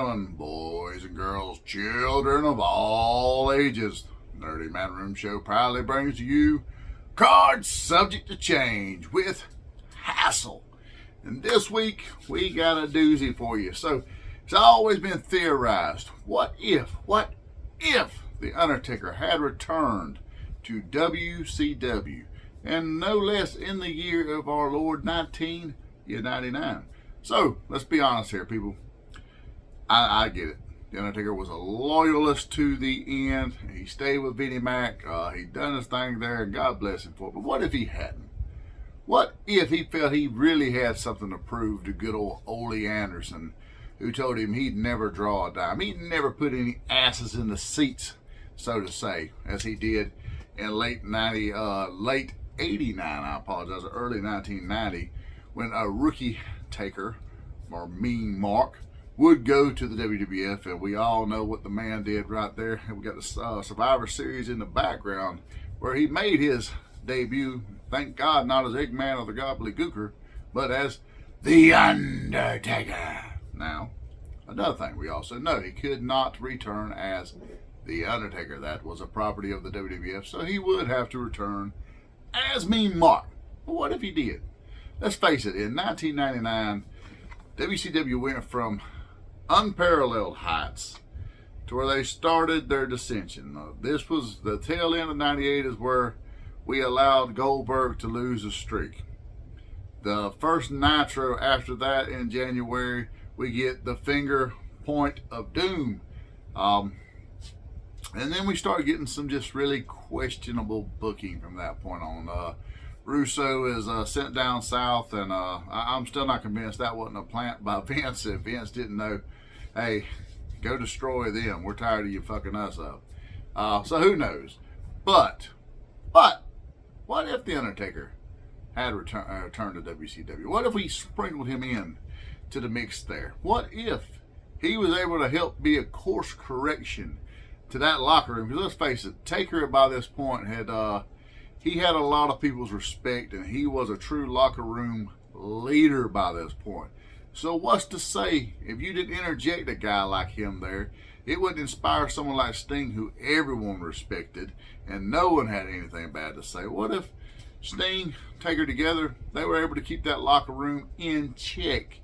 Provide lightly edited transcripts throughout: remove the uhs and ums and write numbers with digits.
gentlemen, boys and girls, children of all ages, Nerdy Man Room Show proudly brings to you Cards Subject to Change with Hassel. And this week, we got a doozy for you. So, it's always been theorized, what if the Undertaker had returned to WCW, and no less in the year of our Lord 1999. So, let's be honest here, people. I get it. The Undertaker was a loyalist to the end. He stayed with Vinnie Mac. He done his thing there, and God bless him for it. But what if he hadn't? What if he felt he really had something to prove to good old Ole Anderson, who told him he'd never draw a dime? He'd never put any asses in the seats, so to say, as he did in late 89, I apologize, early 1990, when a rookie taker, or Mean Mark, would go to the WWF, and we all know what the man did right there. And we got the Survivor Series in the background, where he made his debut, thank God, not as Eggman or the Gobbledygooker, but as The Undertaker. Now, another thing we also know, he could not return as The Undertaker. That was a property of the WWF, so he would have to return as Mean Mark. But what if he did? Let's face it, in 1999, WCW went from unparalleled heights to where they started their dissension. This was the tail end of 98 is where we allowed Goldberg to lose a streak. The first Nitro after that in January, we get the finger point of doom. And then we start getting some just really questionable booking from that point on. Russo is sent down south, and I'm still not convinced that wasn't a plant by Vince. If Vince didn't know, hey, go destroy them. We're tired of you fucking us up. So who knows? But, what if The Undertaker had returned to WCW? What if we sprinkled him in to the mix there? What if he was able to help be a course correction to that locker room? Because let's face it, Taker by this point had he had a lot of people's respect, and he was a true locker room leader by this point. So what's to say if you didn't interject a guy like him there, it wouldn't inspire someone like Sting, who everyone respected and no one had anything bad to say? What if Sting, Taker together, they were able to keep that locker room in check?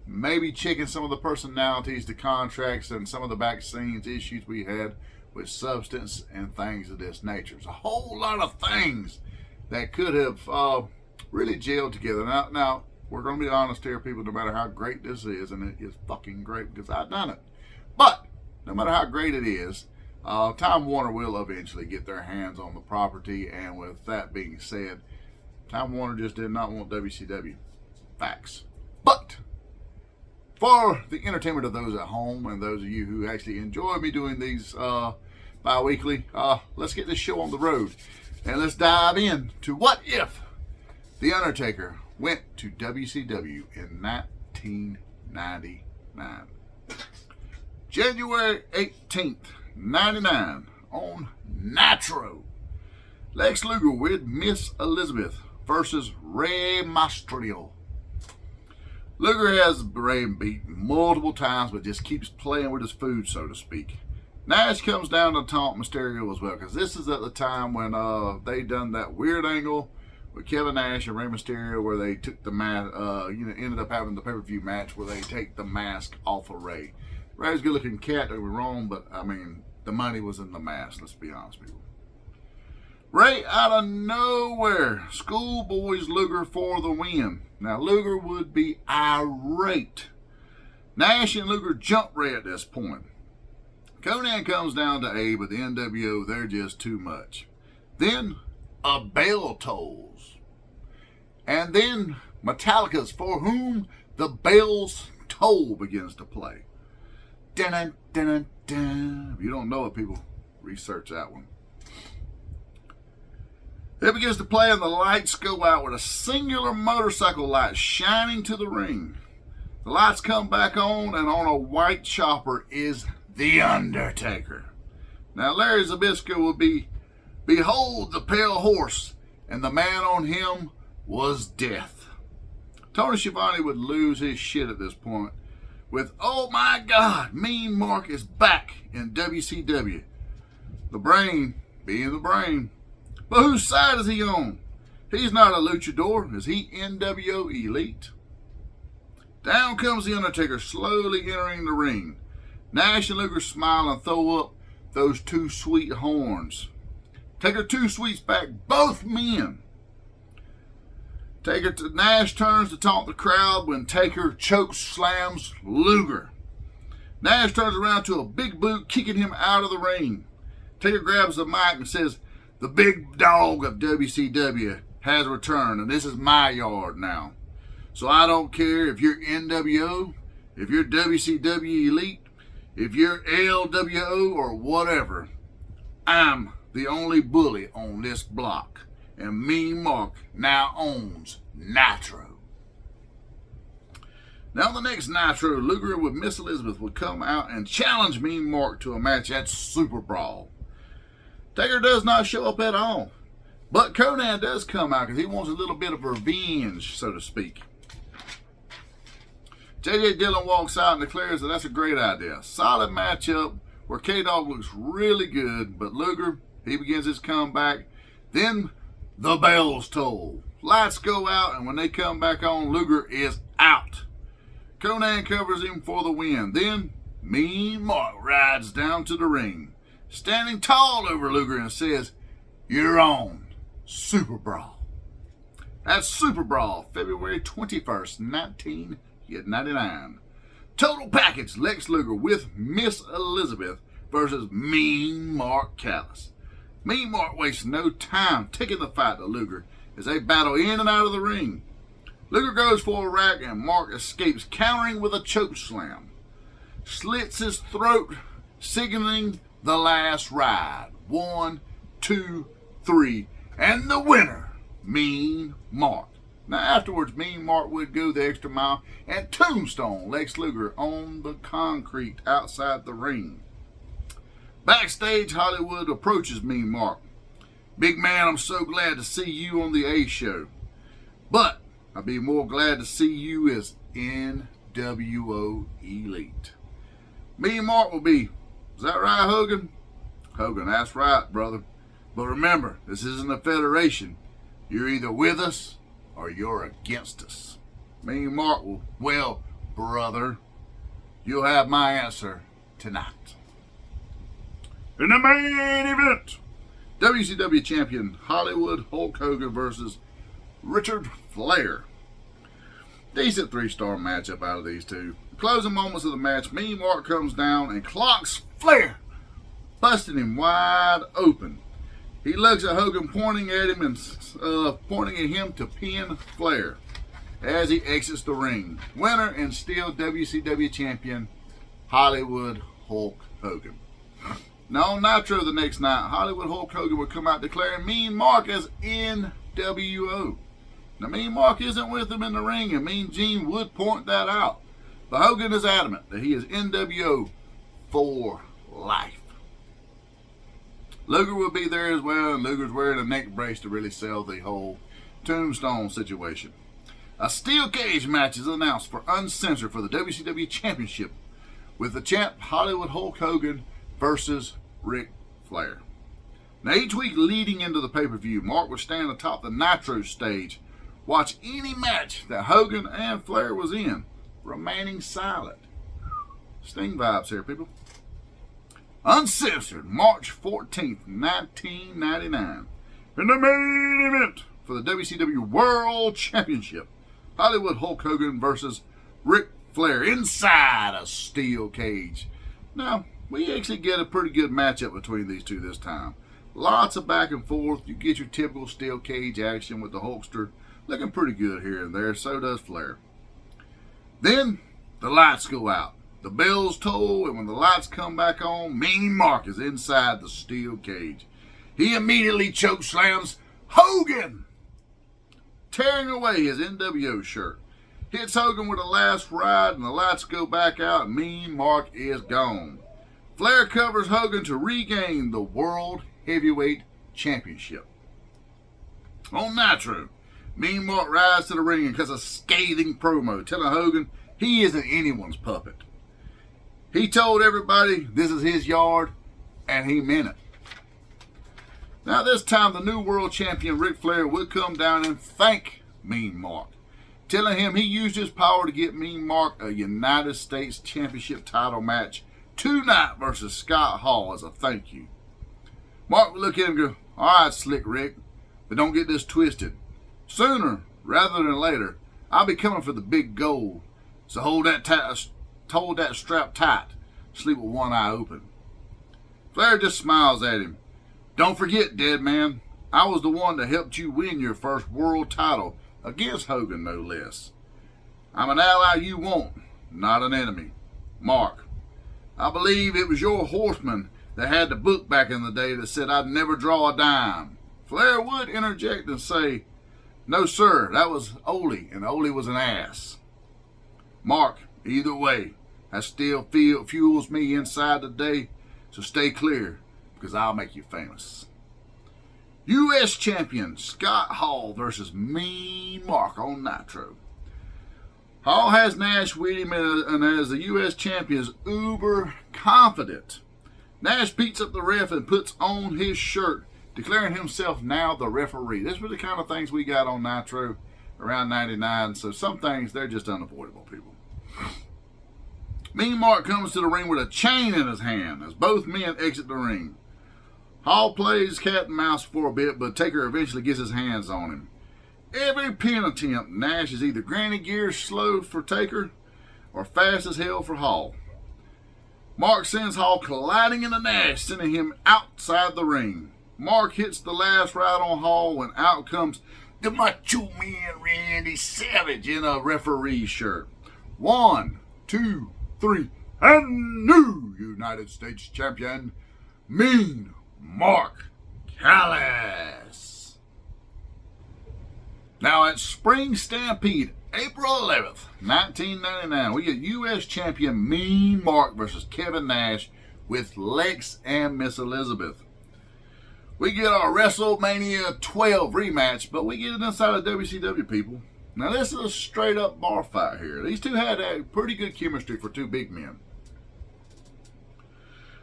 Maybe checking some of the personalities, the contracts, and some of the back scenes issues we had with substance and things of this nature. There's a whole lot of things that could have really gelled together. Now, we're going to be honest here, people, no matter how great this is, and it is fucking great because I've done it. But no matter how great it is, Time Warner will eventually get their hands on the property. And with that being said, Time Warner just did not want WCW. Facts. But for the entertainment of those at home and those of you who actually enjoy me doing these bi-weekly, let's get this show on the road. And let's dive in to what if The Undertaker went to WCW in 1999. January 18th, 99, on Nitro. Lex Luger with Miss Elizabeth versus Rey Mysterio. Luger has Rey beaten multiple times, but just keeps playing with his food, so to speak. Nash comes down to taunt Mysterio as well, because this is at the time when they done that weird angle with Kevin Nash and Rey Mysterio, where they took the mask, ended up having the pay-per-view match where they take the mask off of Rey. Rey's a good-looking cat, don't get me wrong, but I mean, the money was in the mask. Let's be honest, people. Rey out of nowhere schoolboys Luger for the win. Now, Luger would be irate. Nash and Luger jump Rey at this point. Conan comes down to aid, but the NWO, they're just too much. Then a bell tolls. And then Metallica's For Whom the Bells Toll begins to play. Dun, dun, dun, dun. If you don't know it, people, research that one. It begins to play and the lights go out with a singular motorcycle light shining to the ring. The lights come back on, and on a white chopper is The Undertaker. Now, Larry Zbyszko would be, behold the pale horse, and the man on him was death. Tony Schiavone would lose his shit at this point, with, oh my God, Mean Mark is back in WCW. The Brain being the Brain. But whose side is he on? He's not a luchador. Is he NWO Elite? Down comes the Undertaker, slowly entering the ring. Nash and Luger smile and throw up those two sweet horns. Taker two sweets back, both men. Nash turns to taunt the crowd when Taker choke slams Luger. Nash turns around to a big boot, kicking him out of the ring. Taker grabs the mic and says, the big dog of WCW has returned, and this is my yard now. So I don't care if you're NWO, if you're WCW Elite, if you're LWO or whatever. I'm the only bully on this block, and Mean Mark now owns Nitro. Now the next Nitro, Luger with Miss Elizabeth would come out and challenge Mean Mark to a match at Super Brawl. Taker does not show up at all, but Conan does come out because he wants a little bit of revenge, so to speak. J.J. Dillon walks out and declares that that's a great idea. Solid matchup where K-Dog looks really good, but Luger, he begins his comeback. Then the bells toll. Lights go out, and when they come back on, Luger is out. Conan covers him for the win. Then Mean Mark rides down to the ring, standing tall over Luger and says, you're on Super Brawl. That's Super Brawl, February 21st, 1999. Total package, Lex Luger with Miss Elizabeth versus Mean Mark Callis. Mean Mark wastes no time taking the fight to Luger as they battle in and out of the ring. Luger goes for a rack and Mark escapes, countering with a choke slam. Slits his throat, signaling the last ride. 1, 2, 3, and the winner, Mean Mark. Now afterwards, Mean Mark would go the extra mile and tombstone Lex Luger on the concrete outside the ring. Backstage, Hollywood approaches Mean Mark. Big man, I'm so glad to see you on the A show. But I'd be more glad to see you as NWO Elite. Mean Mark will be, is that right, Hogan? Hogan, that's right, brother. But remember, this isn't a federation. You're either with us or you're against us. Mean Mark will, well, brother, you'll have my answer tonight. In the main event, WCW champion Hollywood Hulk Hogan versus Richard Flair. Decent 3-star matchup out of these two. The closing moments of the match, Mean Mark comes down and clocks Flair, busting him wide open. He looks at Hogan, pointing at him and pointing at him to pin Flair as he exits the ring. Winner and still WCW champion Hollywood Hulk Hogan. Now on Nitro the next night, Hollywood Hulk Hogan would come out declaring Mean Mark as NWO. Now Mean Mark isn't with him in the ring, and Mean Gene would point that out. But Hogan is adamant that he is NWO for life. Luger will be there as well, and Luger's wearing a neck brace to really sell the whole tombstone situation. A steel cage match is announced for Uncensored for the WCW Championship with the champ Hollywood Hulk Hogan versus Ric Flair. Now each week leading into the pay-per-view, Mark would stand atop the Nitro stage, watch any match that Hogan and Flair was in, remaining silent. Sting vibes here, people. Uncensored, March 14th, 1999. In the main event for the WCW World Championship, Hollywood Hulk Hogan versus Ric Flair inside a steel cage. Now, we actually get a pretty good matchup between these two this time. Lots of back and forth. You get your typical steel cage action with the Hulkster looking pretty good here and there. So does Flair. Then the lights go out. The bells toll, and when the lights come back on, Mean Mark is inside the steel cage. He immediately choke slams Hogan, tearing away his NWO shirt. Hits Hogan with a last ride, and the lights go back out, and Mean Mark is gone. Flair covers Hogan to regain the World Heavyweight Championship. On Nitro, Mean Mark rides to the ring and cuts a scathing promo, telling Hogan He isn't anyone's puppet. He told everybody this is his yard, and he meant it. Now this time the new world champion Ric Flair would come down and thank Mean Mark, telling him he used his power to get Mean Mark a United States Championship title match tonight versus Scott Hall as a thank you. Mark would look at him and go, "All right, Slick Rick, but don't get this twisted. Sooner rather than later, I'll be coming for the big gold. So hold that strap tight. Sleep with one eye open." Flair just smiles at him. "Don't forget, dead man, I was the one that helped you win your first world title against Hogan, no less. I'm an ally you want, not an enemy. Mark, I believe it was your horseman that had the book back in the day that said I'd never draw a dime." Flair would interject and say, "No, sir, that was Ole, and Ole was an ass." Mark, either way, that still fuels me inside today, so stay clear, because I'll make you famous. U.S. Champion Scott Hall versus Mean Mark on Nitro. Hall has Nash with him, and as the U.S. Champion is uber confident. Nash beats up the ref and puts on his shirt, declaring himself now the referee. This was the kind of things we got on Nitro around 99, so some things, they're just unavoidable, people. Mean Mark comes to the ring with a chain in his hand as both men exit the ring. Hall plays cat and mouse for a bit, but Taker eventually gets his hands on him. Every pin attempt, Nash is either granny gears slow for Taker or fast as hell for Hall. Mark sends Hall colliding into Nash, sending him outside the ring. Mark hits the last ride on Hall when out comes the Macho Man Randy Savage in a referee shirt. 1, 2, 3, and new United States Champion, Mean Mark Callis. Now at Spring Stampede, April 11th, 1999, we get U.S. Champion Mean Mark versus Kevin Nash with Lex and Miss Elizabeth. We get our WrestleMania 12 rematch, but we get it inside of WCW, people. Now this is a straight up bar fight here. These two had a pretty good chemistry for two big men.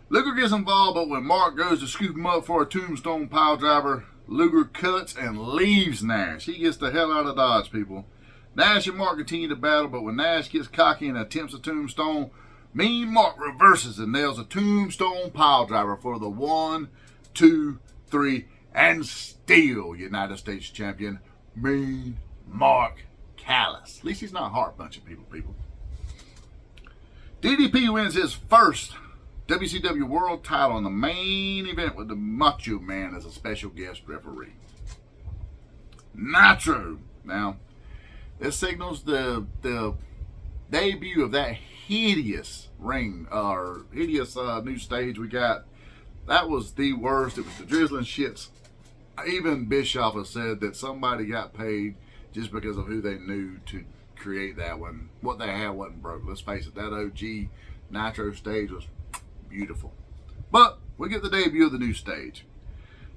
Luger gets involved, but when Mark goes to scoop him up for a tombstone pile driver, Luger cuts and leaves Nash. He gets the hell out of Dodge, people. Nash and Mark continue to battle, but when Nash gets cocky and attempts a tombstone, Mean Mark reverses and nails a tombstone pile driver for the 1, 2, 3, and still United States Champion Mean Mark Callis. At least he's not heart punching people. DDP wins his first WCW World title in the main event with the Macho Man as a special guest referee. Nitro. Now, this signals the debut of that hideous ring, or hideous new stage we got. That was the worst. It was the drizzling shits. Even Bischoff has said that somebody got paid just because of who they knew to create that one. What they had wasn't broke. Let's face it, that OG Nitro stage was beautiful. But we get the debut of the new stage.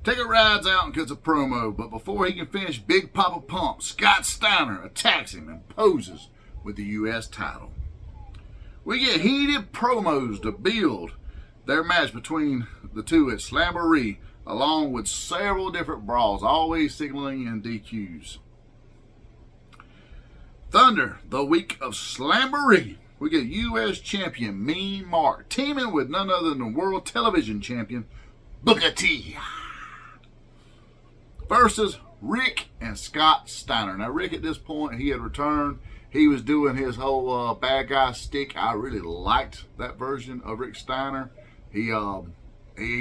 Taker rides out and cuts a promo, but before he can finish Big Papa Pump, Scott Steiner attacks him and poses with the U.S. title. We get heated promos to build their match between the two at Slamboree, along with several different brawls, always signaling in DQs. Thunder, the week of Slamboree, we get U.S. Champion Mean Mark teaming with none other than World Television Champion Booker T versus Rick and Scott Steiner. Now, Rick at this point, he had returned. He was doing his whole bad guy stick. I really liked that version of Rick Steiner. He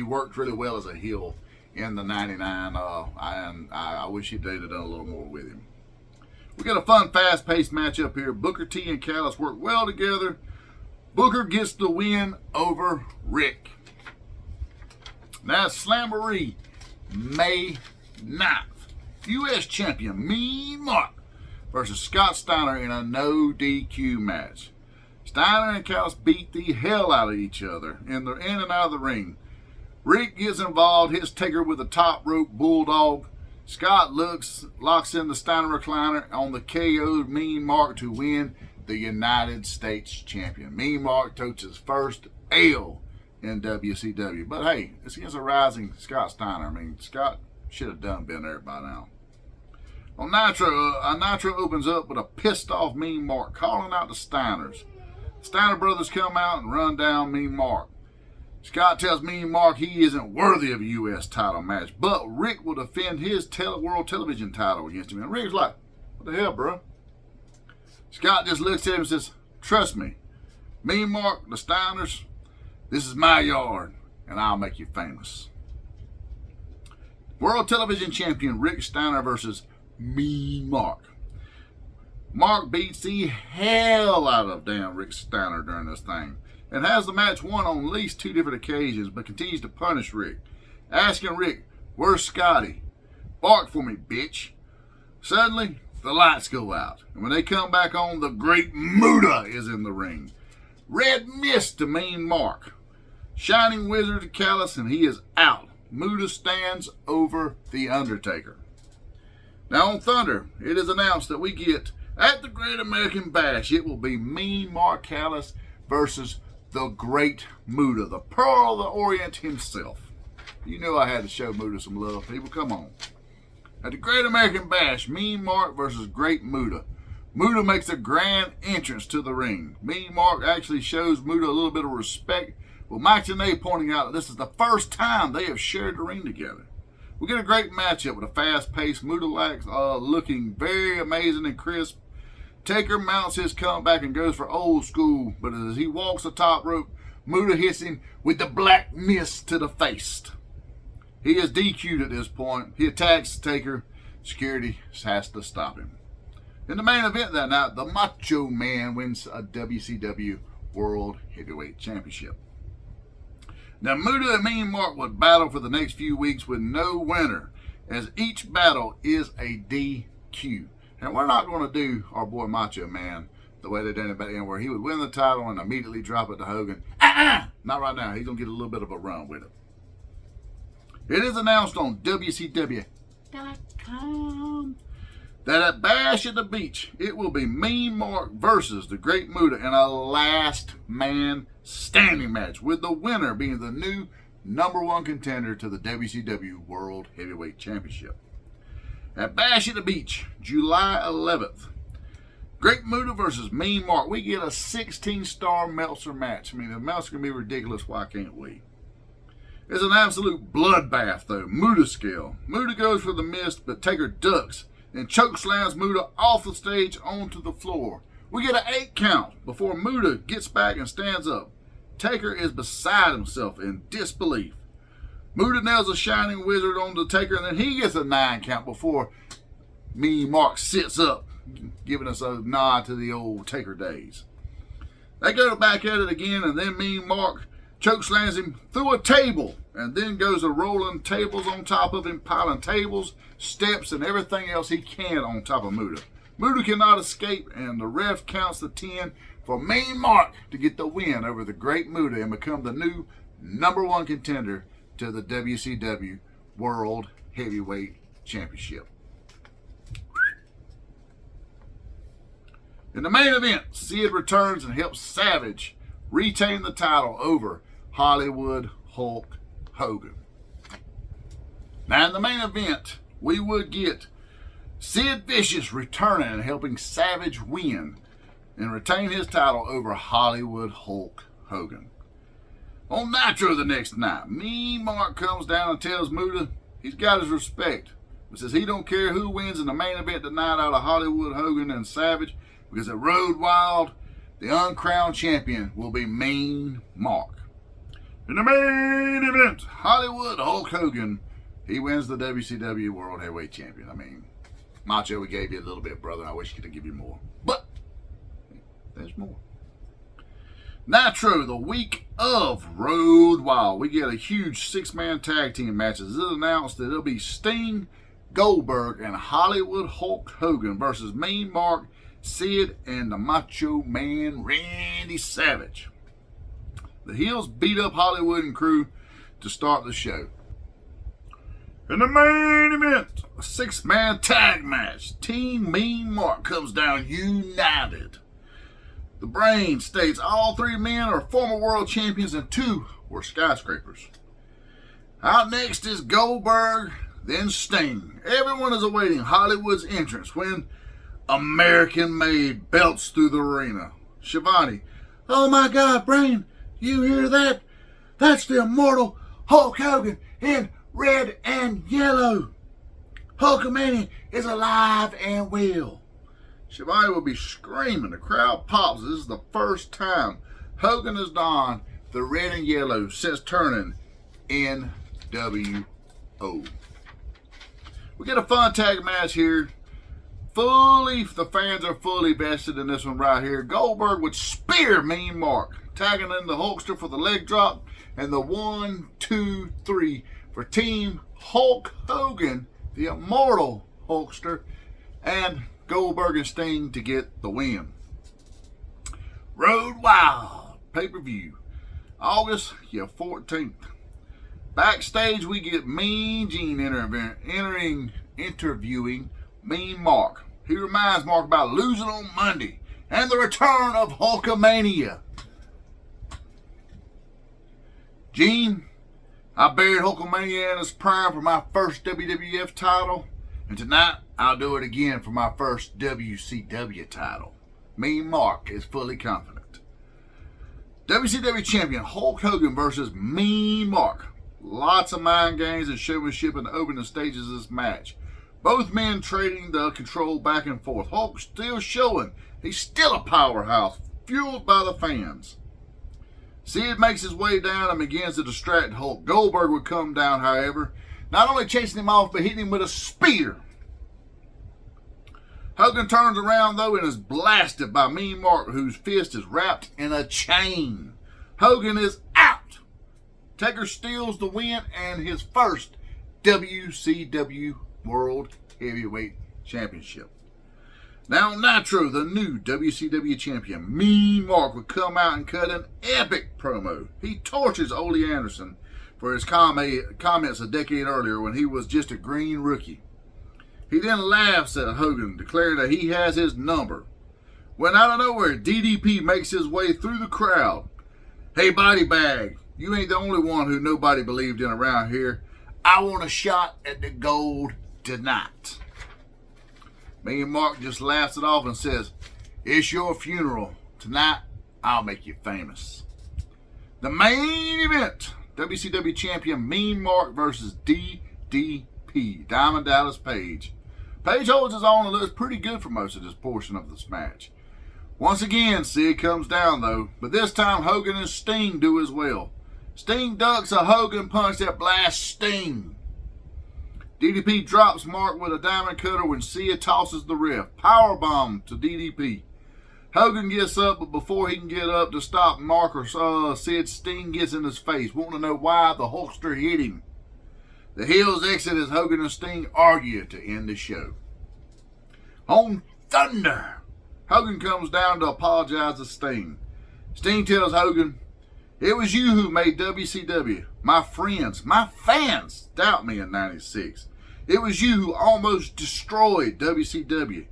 worked really well as a heel in the 99, and I wish he'd done a little more with him. We got a fun, fast-paced matchup here. Booker T and Callis work well together. Booker gets the win over Rick. Now, Slamboree, May 9th. U.S. Champion Mean Mark versus Scott Steiner in a no DQ match. Steiner and Callis beat the hell out of each other in and out of the ring. Rick gets involved, hits Taker with a top rope bulldog. Scott locks in the Steiner recliner on the KO'd Mean Mark to win the United States champion. Mean Mark totes his first L in WCW. But hey, it's against a rising Scott Steiner. I mean, Scott should have been there by now. On Nitro opens up with a pissed off Mean Mark calling out the Steiners. Steiner brothers come out and run down Mean Mark. Scott tells Mean Mark he isn't worthy of a U.S. title match, but Rick will defend his world television title against him. And Rick's like, what the hell, bro? Scott just looks at him and says, trust me, Mean Mark, the Steiners, this is my yard, and I'll make you famous. World television champion Rick Steiner versus Mean Mark. Mark beats the hell out of damn Rick Steiner during this thing and has the match won on at least 2 different occasions, but continues to punish Rick, asking Rick, where's Scotty? Bark for me, bitch. Suddenly, the lights go out, and when they come back on, the Great Muta is in the ring. Red mist to Mean Mark. Shining Wizard to Callis, and he is out. Muta stands over the Undertaker. Now on Thunder, it is announced that we get, at the Great American Bash, it will be Mean Mark Callis versus the Great Muta, the Pearl of the Orient himself. You know I had to show Muta some love, people. Come on. At the Great American Bash, Mean Mark versus Great Muta. Muta makes a grand entrance to the ring. Mean Mark actually shows Muta a little bit of respect, with Mike Tenay pointing out that this is the first time they have shared the ring together. We get a great matchup with a fast-paced Muta looking very amazing and crisp. Taker mounts his comeback and goes for old school, but as he walks the top rope, Muta hits him with the black mist to the face. He is DQ'd at this point. He attacks Taker. Security has to stop him. In the main event that night, the Macho Man wins a WCW World Heavyweight Championship. Now, Muta and Mean Mark would battle for the next few weeks with no winner, as each battle is a DQ. And we're not going to do our boy Macho Man the way they done it back then, where he would win the title and immediately drop it to Hogan. Not right now. He's going to get a little bit of a run with it. It is announced on WCW.com that at Bash at the Beach, it will be Mean Mark versus the Great Muta in a last man standing match, with the winner being the new #1 contender to the WCW World Heavyweight Championship. At Bash at the Beach, July 11th, Great Muta versus Mean Mark. We get a 16-star Meltzer match. I mean, the Meltzer can be ridiculous. Why can't we? It's an absolute bloodbath, though. Muta scale. Muta goes for the mist, but Taker ducks and choke slams Muta off the stage onto the floor. We get an 8 count before Muta gets back and stands up. Taker is beside himself in disbelief. Muta nails a Shining Wizard onto Taker, and then he gets a 9 count before Mean Mark sits up, giving us a nod to the old Taker days. They go back at it again, and then Mean Mark chokeslams him through a table, and then goes to rolling tables on top of him, piling tables, steps, and everything else he can on top of Muta. Muta cannot escape, and the ref counts the 10 for Mean Mark to get the win over the Great Muta and become the new #1 contender to the WCW World Heavyweight Championship. In the main event, Sid returns and helps Savage retain the title over Hollywood Hulk Hogan. Now in the main event, we would get Sid Vicious returning and helping Savage win and retain his title over Hollywood Hulk Hogan. On Nitro the next night, Mean Mark comes down and tells Muta he's got his respect, but says he don't care who wins in the main event tonight out of Hollywood Hogan and Savage, because at Road Wild, the uncrowned champion will be Mean Mark. In the main event, Hollywood Hulk Hogan, he wins the WCW World Heavyweight Champion. I mean, Macho, we gave you a little bit, brother. I wish we could give you more. But there's more. Nitro, the week of Road Wild, we get a huge 6-man tag team matches. It is announced that it'll be Sting, Goldberg, and Hollywood Hulk Hogan versus Mean Mark, Sid, and the Macho Man Randy Savage. The heels beat up Hollywood and crew to start the show. In the main event, a 6-man tag match. Team Mean Mark comes down united. The brain states all three men are former world champions and two were skyscrapers. Out next is Goldberg, then Sting. Everyone is awaiting Hollywood's entrance when American-made belts through the arena. Shivani, oh my God, Brain, you hear that? That's the immortal Hulk Hogan in red and yellow. Hulkamania is alive and well. Shivani will be screaming. The crowd pops. This is the first time Hogan has donned the red and yellow since turning NWO. We get a fun tag match here. The fans are fully vested in this one right here. Goldberg would spear Mean Mark, tagging in the Hulkster for the leg drop, and the 1, 2, 3 for Team Hulk Hogan, the immortal Hulkster, and Goldberg and Sting to get the win. Road Wild pay-per-view, August 14th. Backstage, we get Mean Gene interviewing Mean Mark. He reminds Mark about losing on Monday and the return of Hulkamania. Gene, I buried Hulkamania in his prime for my first WWF title, and tonight I'll do it again for my first WCW title. Mean Mark is fully confident. WCW champion Hulk Hogan versus Mean Mark. Lots of mind games and showmanship in the opening stages of this match. Both men trading the control back and forth. Hulk still showing he's still a powerhouse, fueled by the fans. Sid makes his way down and begins to distract Hulk. Goldberg would come down, however, not only chasing him off, but hitting him with a spear. Hogan turns around, though, and is blasted by Mean Mark, whose fist is wrapped in a chain. Hogan is out. Taker steals the win and his first WCW World Heavyweight Championship. Now Nitro, the new WCW champion, Mean Mark, would come out and cut an epic promo. He torches Ole Anderson for his comments a decade earlier when he was just a green rookie. He then laughs at Hogan, declaring that he has his number. When out of nowhere, DDP makes his way through the crowd. Hey, body bag, you ain't the only one who nobody believed in around here. I want a shot at the gold tonight. Mean Mark just laughs it off and says, it's your funeral. Tonight, I'll make you famous. The main event, WCW champion Mean Mark versus DDP, Diamond Dallas Page. Page holds his own and looks pretty good for most of this portion of this match. Once again, Sid comes down though, but this time Hogan and Sting do as well. Sting ducks a Hogan punch that blasts Sting. DDP drops Mark with a diamond cutter when Sid tosses the ref. Powerbomb to DDP. Hogan gets up, but before he can get up to stop Mark or Sid, Sting gets in his face, wanting to know why the Hulkster hit him. The heels exit as Hogan and Sting argue to end the show. On Thunder, Hogan comes down to apologize to Sting. Sting tells Hogan, it was you who made WCW. My friends, my fans doubt me in '96. It was you who almost destroyed WCW.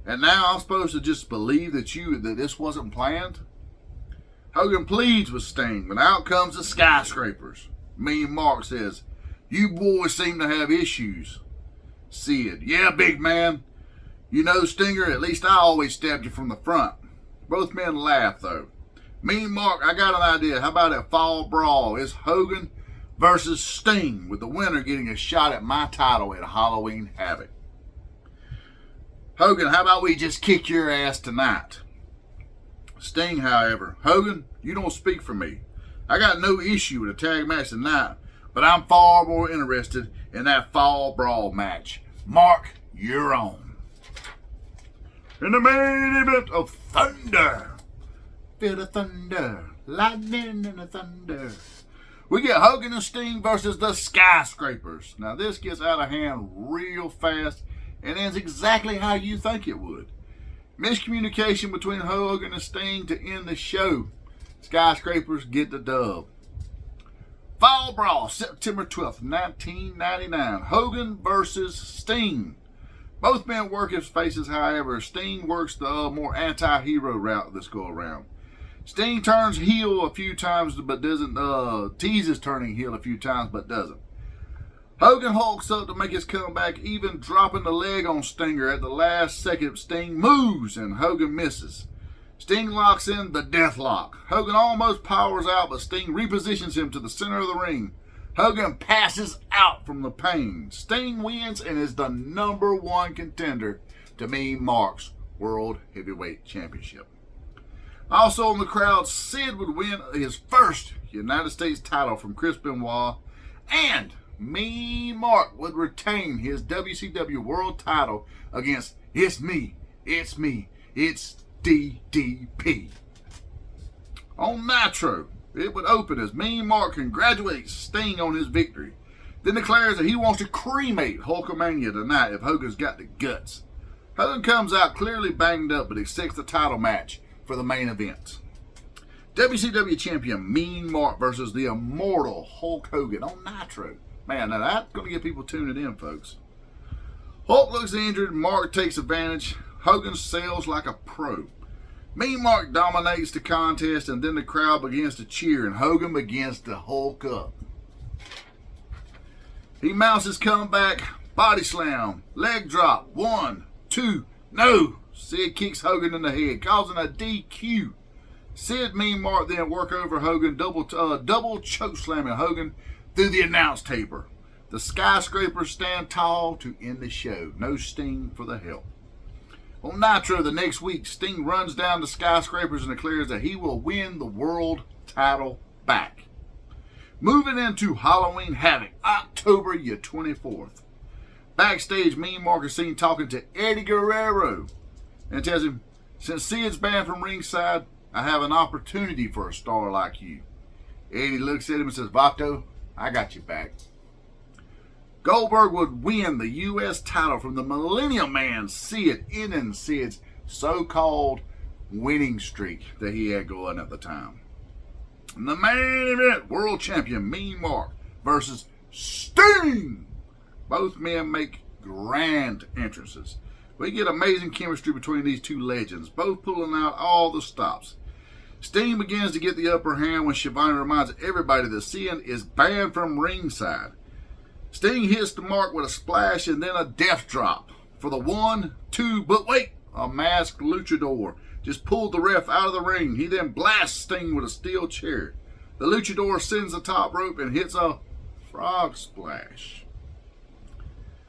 And now I'm supposed to just believe that this wasn't planned? Hogan pleads with Sting, but out comes the skyscrapers. Mean Mark says, you boys seem to have issues. Sid, yeah, big man. You know, Stinger, at least I always stabbed you from the front. Both men laugh, though. Mean Mark, I got an idea. How about a fall brawl? It's Hogan versus Sting, with the winner getting a shot at my title at Halloween Havoc. Hogan, how about we just kick your ass tonight? Sting, however, Hogan, you don't speak for me. I got no issue with a tag match tonight, but I'm far more interested in that fall brawl match. Mark, you're on. In the main event of Thunder. Feel the thunder, lightning and the thunder. We get Hogan and Sting versus the Skyscrapers. Now this gets out of hand real fast and ends exactly how you think it would. Miscommunication between Hogan and Sting to end the show. Skyscrapers get the dub. Fall Brawl, September 12th, 1999. Hogan versus Sting. Both men work his faces, however. Sting works the more anti-hero route this go around. Sting turns heel a few times, but doesn't, teases turning heel a few times, but doesn't. Hogan hulks up to make his comeback, even dropping the leg on Stinger at the last second. Sting moves, and Hogan misses. Sting locks in the death lock. Hogan almost powers out, but Sting repositions him to the center of the ring. Hogan passes out from the pain. Sting wins and is the #1 contender to Mean Mark's World Heavyweight Championship. Also in the crowd, Sid would win his first United States title from Chris Benoit, and Mean Mark would retain his WCW World title against It's DDP. On Nitro, it would open as Mean Mark congratulates Sting on his victory, then declares that he wants to cremate Hulkamania tonight if Hogan's got the guts. Hogan comes out clearly banged up, but accepts the title match for the main event. WCW champion Mean Mark versus the immortal Hulk Hogan on Nitro. Man, now that's going to get people tuning in, folks. Hulk looks injured. Mark takes advantage. Hogan sells like a pro. Mean Mark dominates the contest, and then the crowd begins to cheer, and Hogan begins to Hulk up. He mounts his comeback, body slam, leg drop, 1, 2, no. Sid kicks Hogan in the head, causing a DQ. Sid, Mean Mark then work over Hogan, double choke slamming Hogan through the announce table. The skyscrapers stand tall to end the show. No Sting for the help. On Nitro the next week, Sting runs down the skyscrapers and declares that he will win the world title back. Moving into Halloween Havoc, October 24th. Backstage, Mean Mark is seen talking to Eddie Guerrero and tells him, since Sid's banned from ringside, I have an opportunity for a star like you. Eddie looks at him and says, Vato, I got you back. Goldberg would win the U.S. title from the Millennium Man, Sid, ending Sid's so-called winning streak that he had going at the time. And the main event, world champion Mean Mark versus Sting. Both men make grand entrances. We get amazing chemistry between these two legends, both pulling out all the stops. Sting begins to get the upper hand when Shivani reminds everybody that Sid is banned from ringside. Sting hits the Mark with a splash and then a death drop for the 1, 2, but wait, a masked luchador just pulled the ref out of the ring. He then blasts Sting with a steel chair. The luchador sends the top rope and hits a frog splash.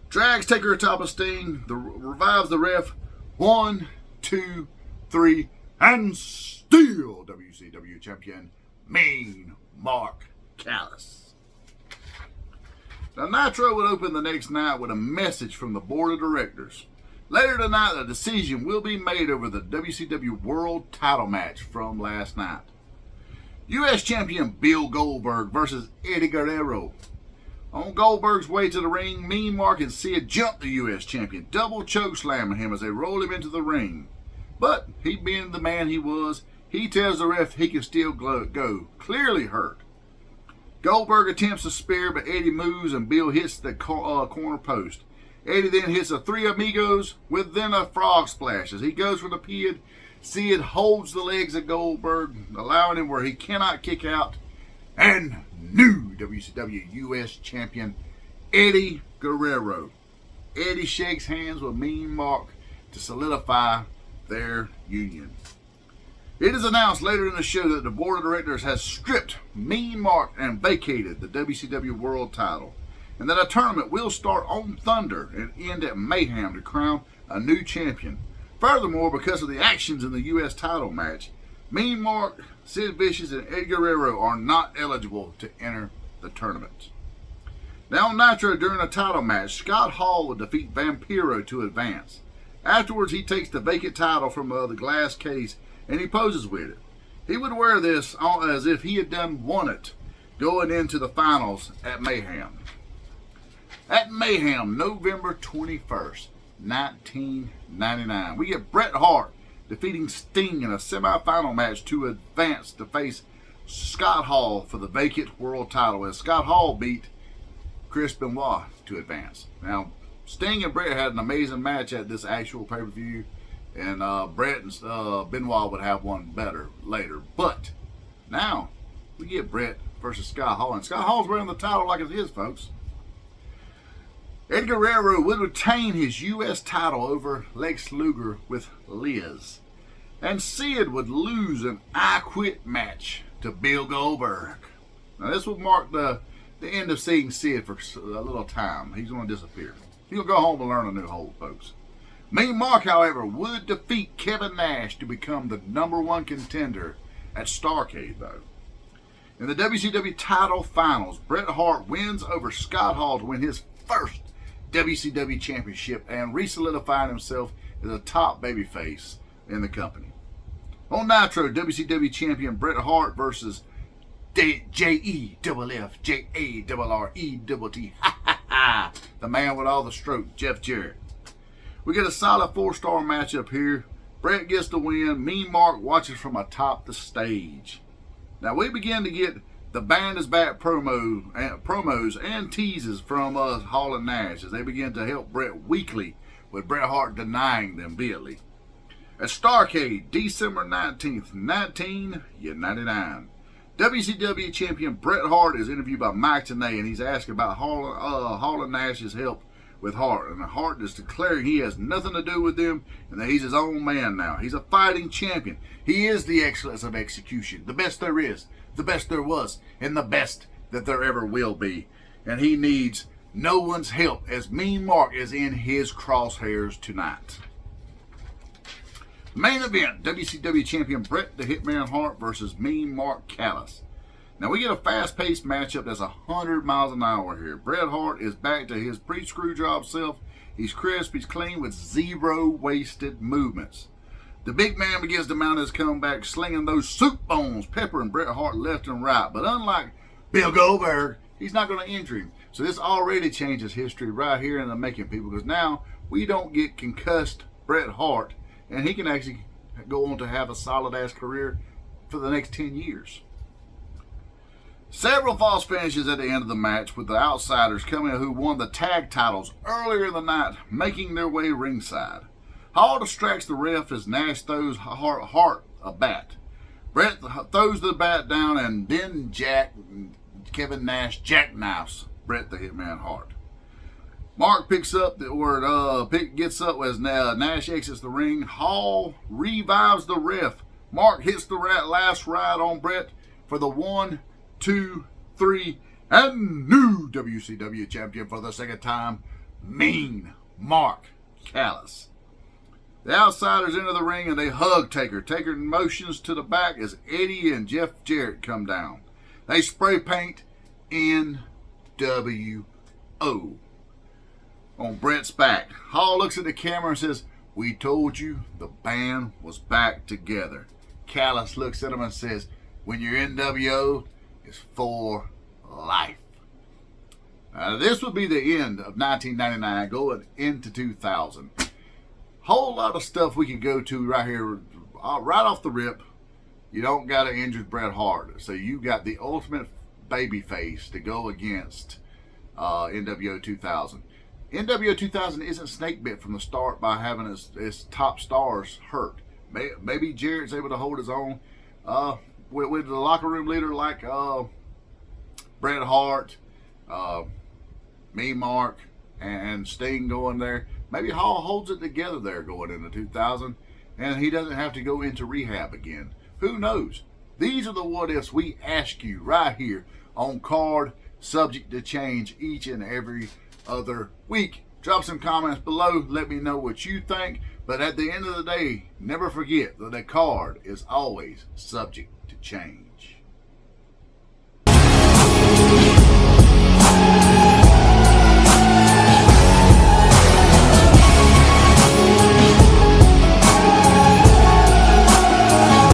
Drags Taker atop of Sting, revives the ref. 1, 2, 3, and still WCW champion Mean Mark Callis. Now, Nitro would open the next night with a message from the board of directors. Later tonight, a decision will be made over the WCW World title match from last night. U.S. champion Bill Goldberg versus Eddie Guerrero. On Goldberg's way to the ring, Mean Mark and Sid jump the U.S. champion, double choke slamming him as they roll him into the ring. But he being the man he was, he tells the ref he can still go, clearly hurt. Goldberg attempts a spear, but Eddie moves and Bill hits the corner post. Eddie then hits a Three Amigos with then a frog splash. As he goes for the pin, Sid holds the legs of Goldberg, allowing him where he cannot kick out. And new WCW U.S. champion Eddie Guerrero. Eddie shakes hands with Mean Mark to solidify their union. It is announced later in the show that the board of directors has stripped Mean Mark and vacated the WCW World title, and that a tournament will start on Thunder and end at Mayhem to crown a new champion. Furthermore, because of the actions in the U.S. title match, Mean Mark, Sid Vicious, and Eddie Guerrero are not eligible to enter the tournament. Now on Nitro, during a title match, Scott Hall would defeat Vampiro to advance. Afterwards, he takes the vacant title from the glass case and he poses with it. He would wear this as if he had won it going into the finals at Mayhem. At Mayhem, November 21st, 1999, we get Bret Hart defeating Sting in a semifinal match to advance to face Scott Hall for the vacant world title, as Scott Hall beat Chris Benoit to advance. Now, Sting and Bret had an amazing match at this actual pay-per-view, and Bret and Benoit would have one better later. But now we get Bret versus Scott Hall, and Scott Hall's wearing the title like it's his, folks. Eddie Guerrero would retain his U.S. title over Lex Luger with Liz. And Sid would lose an I Quit match to Bill Goldberg. Now this would mark the end of seeing Sid for a little time. He's going to disappear. He'll go home and learn a new hold, folks. Mean Mark, however, would defeat Kevin Nash to become the #1 contender at Starrcade, though. In the WCW title finals, Bret Hart wins over Scott Hall to win his first WCW championship and re-solidified himself as a top babyface in the company. On Nitro, WCW champion Bret Hart versus J-E-F-F-J-A-R-R-E-T-T. The man with all the stroke, Jeff Jarrett. We get a solid 4-star matchup here. Bret gets the win. Mean Mark watches from atop the stage. Now we begin to get the band is back promos and teases from Hall and Nash as they begin to help Bret weekly, with Bret Hart denying them vehemently. At Starrcade, December 19th, 1999, WCW champion Bret Hart is interviewed by Mike Tenay, and he's asking about Hall and Nash's help with Hart. And Hart is declaring he has nothing to do with them and that he's his own man now. He's a fighting champion. He is the excellence of execution, the best there is, the best there was, and the best that there ever will be. And he needs no one's help as Mean Mark is in his crosshairs tonight. Main event, WCW champion Bret the Hitman Hart versus Mean Mark Callis. Now we get a fast-paced matchup that's 100 miles an hour here. Bret Hart is back to his pre-screwjob self. He's crisp, he's clean with zero wasted movements. The big man begins to mount his comeback, slinging those soup bones, peppering Bret Hart left and right. But unlike Bill Goldberg, he's not going to injure him. So this already changes history right here in the making, people, because now we don't get concussed Bret Hart, and he can actually go on to have a solid-ass career for the next 10 years. Several false finishes at the end of the match, with the Outsiders coming who won the tag titles earlier in the night, making their way ringside. Hall distracts the ref as Nash throws Hart a bat. Bret throws the bat down, and then Kevin Nash jackknifes Bret the Hitman Hart. Mark gets up as Nash exits the ring. Hall revives the ref. Mark hits the last ride on Bret for the 1, 2, 3, and new WCW champion for the second time, Mean Mark Callis. The Outsiders enter the ring and they hug Taker. Taker motions to the back as Eddie and Jeff Jarrett come down. They spray paint NWO on Bret's back. Hall looks at the camera and says, "We told you the band was back together." Callis looks at him and says, "When you're NWO, it's for life." This would be the end of 1999, going into 2000. Whole lot of stuff we can go to right here, right off the rip. You don't got to injure Bret Hart, so you got the ultimate baby face to go against NWO 2000. NWO 2000 isn't snakebit from the start by having his top stars hurt. Maybe Jarrett's able to hold his own with the locker room leader like Bret Hart, Mean Mark, and Sting going there. Maybe Hall holds it together there going into 2000, and he doesn't have to go into rehab again. Who knows? These are the what ifs we ask you right here on Card Subject to Change each and every other week. Drop some comments below. Let me know what you think. But at the end of the day, never forget that the card is always subject to change.